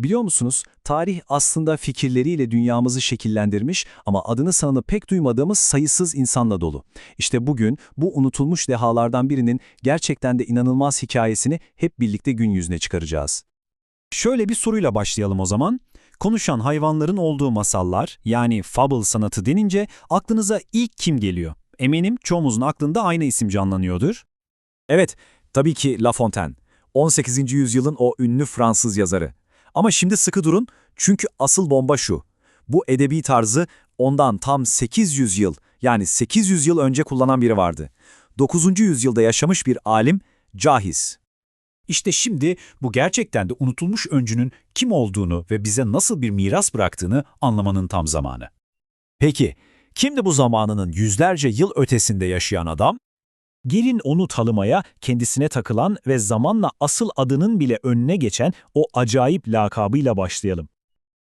Biliyor musunuz, tarih aslında fikirleriyle dünyamızı şekillendirmiş ama adını sanını pek duymadığımız sayısız insanla dolu. İşte bugün bu unutulmuş dehalardan birinin gerçekten de inanılmaz hikayesini hep birlikte gün yüzüne çıkaracağız. Şöyle bir soruyla başlayalım o zaman. Konuşan hayvanların olduğu masallar, yani fable sanatı denince aklınıza ilk kim geliyor? Eminim çoğumuzun aklında aynı isim canlanıyordur. Evet, tabii ki La Fontaine. 18. yüzyılın o ünlü Fransız yazarı. Ama şimdi sıkı durun çünkü asıl bomba şu. Bu edebi tarzı ondan tam 800 yıl, yani 800 yıl önce kullanan biri vardı. 9. yüzyılda yaşamış bir alim, Cahiz. İşte şimdi bu gerçekten de unutulmuş öncünün kim olduğunu ve bize nasıl bir miras bıraktığını anlamanın tam zamanı. Peki, kimdi bu zamanının yüzlerce yıl ötesinde yaşayan adam? Gelin onu tanımaya, kendisine takılan ve zamanla asıl adının bile önüne geçen o acayip lakabıyla başlayalım.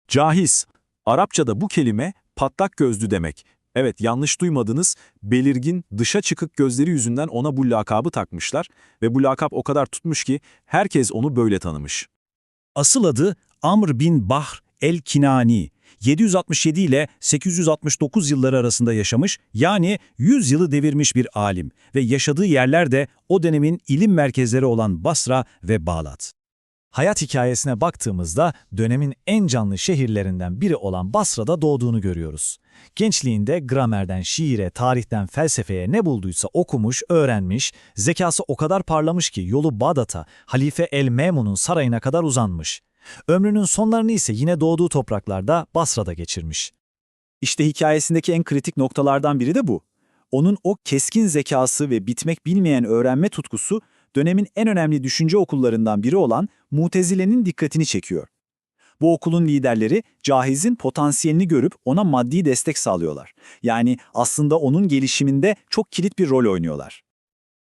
Cahiz. Arapçada bu kelime patlak gözlü demek. Evet, yanlış duymadınız, belirgin, dışa çıkık gözleri yüzünden ona bu lakabı takmışlar ve bu lakap o kadar tutmuş ki herkes onu böyle tanımış. Asıl adı Amr bin Bahr el-Kinani. 767 ile 869 yılları arasında yaşamış, yani 100 yılı devirmiş bir alim ve yaşadığı yerler de o dönemin ilim merkezleri olan Basra ve Bağlat. Hayat hikayesine baktığımızda dönemin en canlı şehirlerinden biri olan Basra'da doğduğunu görüyoruz. Gençliğinde gramerden şiire, tarihten felsefeye ne bulduysa okumuş, öğrenmiş, zekası o kadar parlamış ki yolu Bağdat'a, Halife el-Memun'un sarayına kadar uzanmış. Ömrünün sonlarını ise yine doğduğu topraklarda Basra'da geçirmiş. İşte hikayesindeki en kritik noktalardan biri de bu. Onun o keskin zekası ve bitmek bilmeyen öğrenme tutkusu dönemin en önemli düşünce okullarından biri olan Mutezile'nin dikkatini çekiyor. Bu okulun liderleri Cahiz'in potansiyelini görüp ona maddi destek sağlıyorlar. Yani aslında onun gelişiminde çok kilit bir rol oynuyorlar.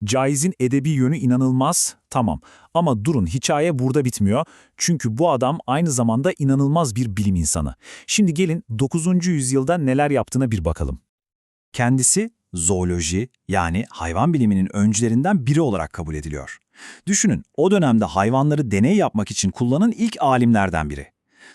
Caiz'in edebi yönü inanılmaz, tamam. Ama durun, hikaye burada bitmiyor. Çünkü bu adam aynı zamanda inanılmaz bir bilim insanı. Şimdi gelin 9. yüzyılda neler yaptığına bir bakalım. Kendisi zooloji, yani hayvan biliminin öncülerinden biri olarak kabul ediliyor. Düşünün, o dönemde hayvanları deney yapmak için kullanan ilk alimlerden biri.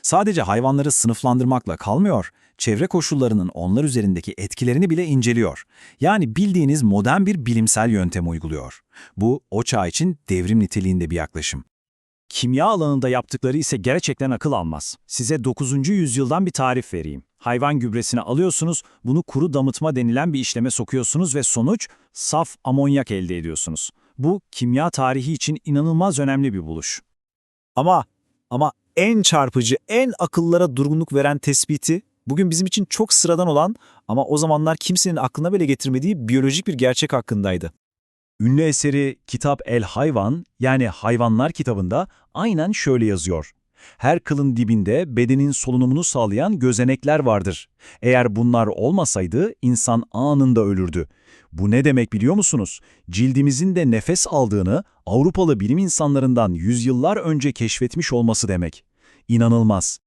Sadece hayvanları sınıflandırmakla kalmıyor, çevre koşullarının onlar üzerindeki etkilerini bile inceliyor. Yani bildiğiniz modern bir bilimsel yöntem uyguluyor. Bu, o çağ için devrim niteliğinde bir yaklaşım. Kimya alanında yaptıkları ise gerçekten akıl almaz. Size 9. yüzyıldan bir tarif vereyim. Hayvan gübresini alıyorsunuz, bunu kuru damıtma denilen bir işleme sokuyorsunuz ve sonuç saf amonyak elde ediyorsunuz. Bu kimya tarihi için inanılmaz önemli bir buluş. Ama en çarpıcı, en akıllara durgunluk veren tespiti, bugün bizim için çok sıradan olan ama o zamanlar kimsenin aklına bile getirmediği biyolojik bir gerçek hakkındaydı. Ünlü eseri Kitap el Hayvan, yani Hayvanlar kitabında aynen şöyle yazıyor. Her kılın dibinde bedenin solunumunu sağlayan gözenekler vardır. Eğer bunlar olmasaydı insan anında ölürdü. Bu ne demek biliyor musunuz? Cildimizin de nefes aldığını Avrupalı bilim insanlarından yüzyıllar önce keşfetmiş olması demek. İnanılmaz.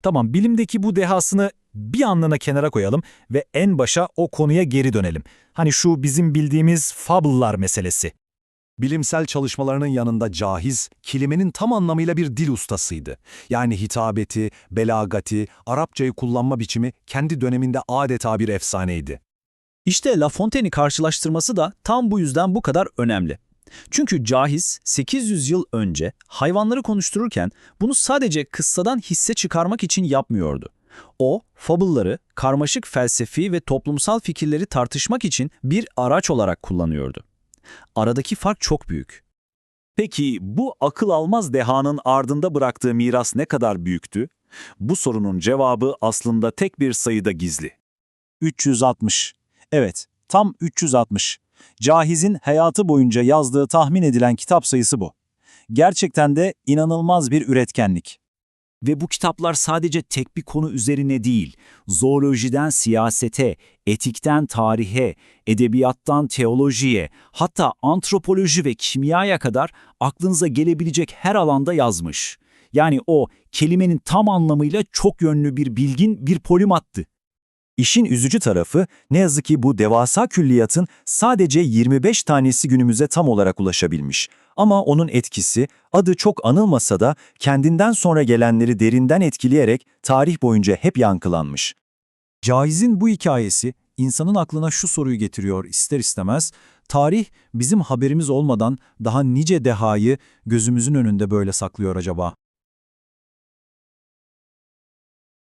Tamam, bilimdeki bu dehasını bir anlığına kenara koyalım ve en başa o konuya geri dönelim. Hani şu bizim bildiğimiz fable'lar meselesi. Bilimsel çalışmalarının yanında Cahiz, kelimenin tam anlamıyla bir dil ustasıydı. Yani hitabeti, belagati, Arapçayı kullanma biçimi kendi döneminde adeta bir efsaneydi. İşte La Fontaine'i karşılaştırması da tam bu yüzden bu kadar önemli. Çünkü Cahiz 800 yıl önce hayvanları konuştururken bunu sadece kıssadan hisse çıkarmak için yapmıyordu. O, fable'ları, karmaşık felsefi ve toplumsal fikirleri tartışmak için bir araç olarak kullanıyordu. Aradaki fark çok büyük. Peki bu akıl almaz dehanın ardında bıraktığı miras ne kadar büyüktü? Bu sorunun cevabı aslında tek bir sayıda gizli. 360. Evet, tam 360. Cahiz'in hayatı boyunca yazdığı tahmin edilen kitap sayısı bu. Gerçekten de inanılmaz bir üretkenlik. Ve bu kitaplar sadece tek bir konu üzerine değil, zoolojiden siyasete, etikten tarihe, edebiyattan teolojiye, hatta antropoloji ve kimyaya kadar aklınıza gelebilecek her alanda yazmış. Yani o, kelimenin tam anlamıyla çok yönlü bir bilgin, bir polimattı. İşin üzücü tarafı ne yazık ki bu devasa külliyatın sadece 25 tanesi günümüze tam olarak ulaşabilmiş. Ama onun etkisi adı çok anılmasa da kendinden sonra gelenleri derinden etkileyerek tarih boyunca hep yankılanmış. Caiz'in bu hikayesi insanın aklına şu soruyu getiriyor ister istemez. Tarih bizim haberimiz olmadan daha nice dehayı gözümüzün önünde böyle saklıyor acaba?